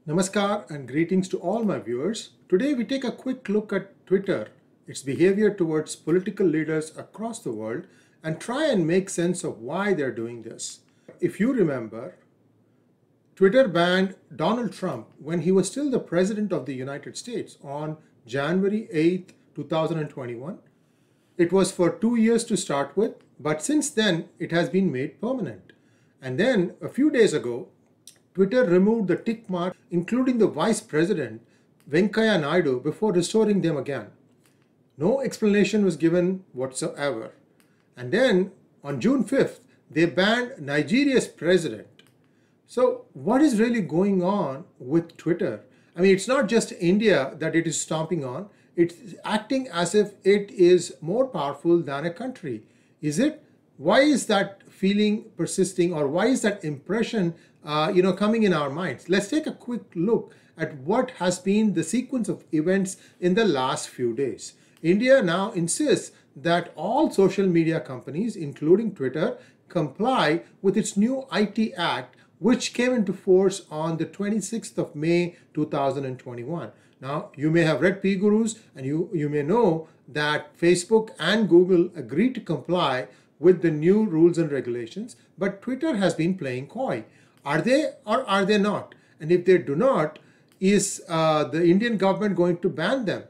Namaskar and greetings to all my viewers. Today we take a quick look at Twitter, its behavior towards political leaders across the world, and try and make sense of why they're doing this. If you remember, Twitter banned Donald Trump when he was still the President of the United States on January 8th, 2021. It was for 2 years to start with, but since then it has been made permanent. And then a few days ago, Twitter removed the tick mark, including the Vice President, Venkaiah Naidu, before restoring them again. No explanation was given whatsoever. And then on June 5th, they banned Nigeria's president. So what is really going on with Twitter? I mean, it's not just India that it is stomping on. It's acting as if it is more powerful than a country. Is it? Why is that feeling persisting, or why is that impression coming in our minds? Let's take a quick look at what has been the sequence of events in the last few days. India now insists that all social media companies, including Twitter, comply with its new IT Act, which came into force on the 26th of May 2021. Now, you may have read PGurus, and you may know that Facebook and Google agreed to comply with the new rules and regulations, but Twitter has been playing coy. Are they or are they not? And if they do not, is the Indian government going to ban them?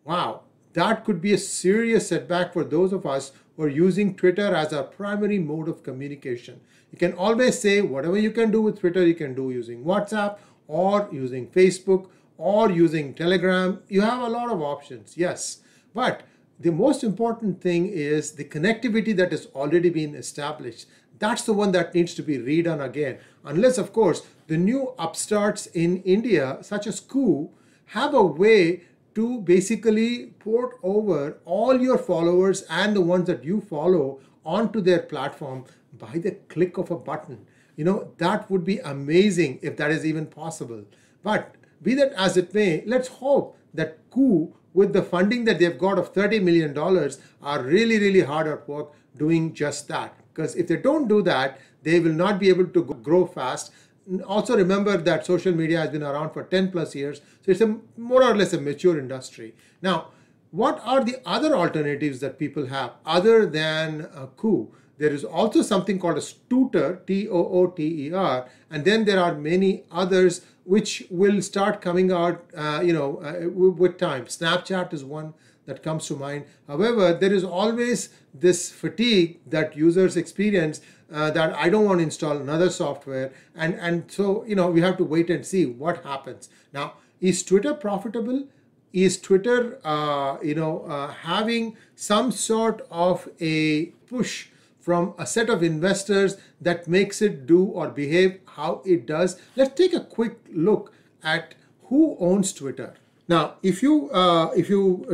Wow, that could be a serious setback for those of us who are using Twitter as our primary mode of communication. You can always say whatever you can do with Twitter, you can do using WhatsApp or using Facebook or using Telegram. You have a lot of options, yes. But the most important thing is the connectivity that has already been established. That's the one that needs to be redone again. Unless, of course, the new upstarts in India, such as Coup, have a way to basically port over all your followers and the ones that you follow onto their platform by the click of a button. That would be amazing if that is even possible. But be that as it may, let's hope that Coup, with the funding that they've got of $30 million, are really, really hard at work doing just that. Because if they don't do that, they will not be able to grow fast. Also remember that social media has been around for 10 plus years, so it's more or less a mature industry. Now, what are the other alternatives that people have other than Coup? There is also something called a Tooter, Tooter, and then there are many others which will start coming out, with time. Snapchat is one that comes to mind. However, there is always this fatigue that users experience that I don't want to install another software. And so, we have to wait and see what happens. Now, is Twitter profitable? Is Twitter, having some sort of a push from a set of investors that makes it do or behave how it does? Let's take a quick look at who owns Twitter. Now, if you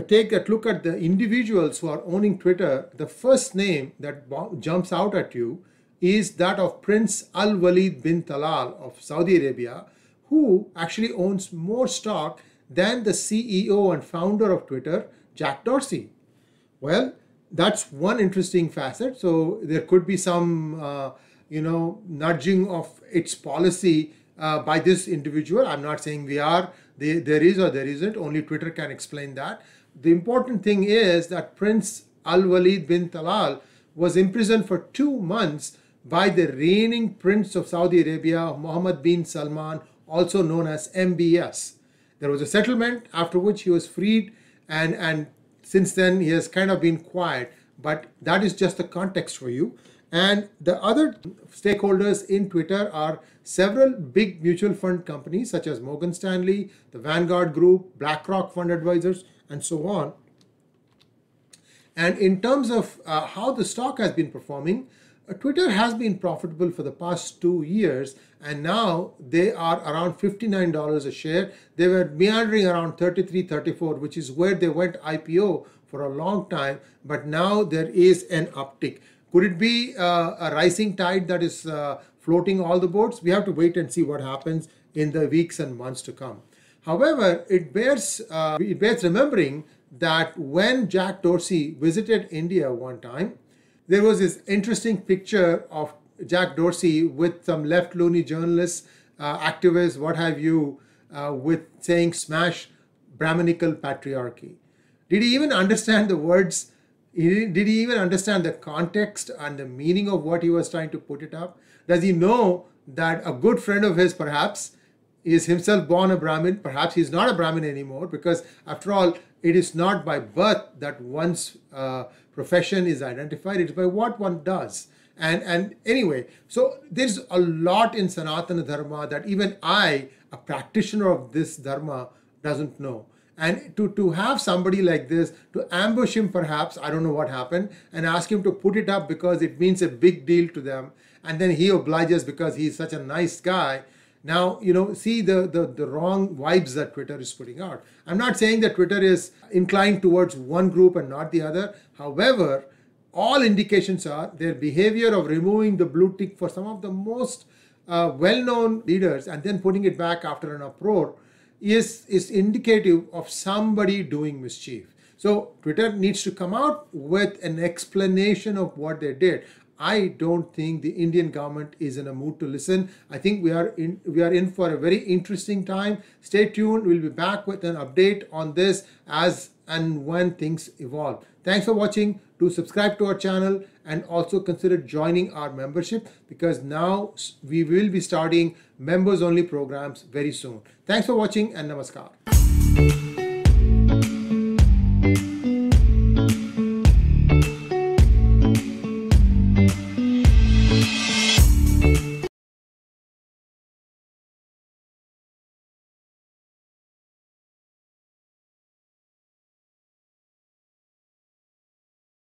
take a look at the individuals who are owning Twitter, the first name that jumps out at you is that of Prince Al-Walid bin Talal of Saudi Arabia, who actually owns more stock than the CEO and founder of Twitter, Jack Dorsey. Well, that's one interesting facet. So there could be some, nudging of its policy by this individual. I'm not saying there is or there isn't. Only Twitter can explain that. The important thing is that Prince Al-Walid bin Talal was imprisoned for 2 months by the reigning Prince of Saudi Arabia, Mohammed bin Salman, also known as MBS. There was a settlement after which he was freed, and since then he has kind of been quiet, but that is just the context for you. And the other stakeholders in Twitter are several big mutual fund companies such as Morgan Stanley, the Vanguard Group, BlackRock Fund Advisors, and so on. And in terms of how the stock has been performing, Twitter has been profitable for the past 2 years, and now they are around $59 a share. They were meandering around 33, 34, which is where they went IPO for a long time, but now there is an uptick. Could it be a rising tide that is floating all the boats? We have to wait and see what happens in the weeks and months to come. However, it bears remembering that when Jack Dorsey visited India one time, there was this interesting picture of Jack Dorsey with some left loony journalists, activists, what have you, with saying smash Brahminical patriarchy. Did he even understand the words? Did he even understand the context and the meaning of what he was trying to put it up? Does he know that a good friend of his perhaps is himself born a Brahmin? Perhaps he's not a Brahmin anymore, because after all, it is not by birth that one's profession is identified. It's by what one does. And anyway, so there's a lot in Sanatana Dharma that even I, a practitioner of this Dharma, doesn't know. And to have somebody like this, to ambush him perhaps, I don't know what happened, and ask him to put it up because it means a big deal to them, and then he obliges because he's such a nice guy. Now, see the wrong vibes that Twitter is putting out. I'm not saying that Twitter is inclined towards one group and not the other. However, all indications are their behavior of removing the blue tick for some of the most well-known leaders and then putting it back after an uproar is indicative of somebody doing mischief. So Twitter needs to come out with an explanation of what they did. I don't think the Indian government is in a mood to listen. I think we are in for a very interesting time. Stay tuned. We'll be back with an update on this as and when things evolve. Thanks for watching. Do subscribe to our channel and also consider joining our membership, because now we will be starting members only programs very soon. Thanks for watching and namaskar.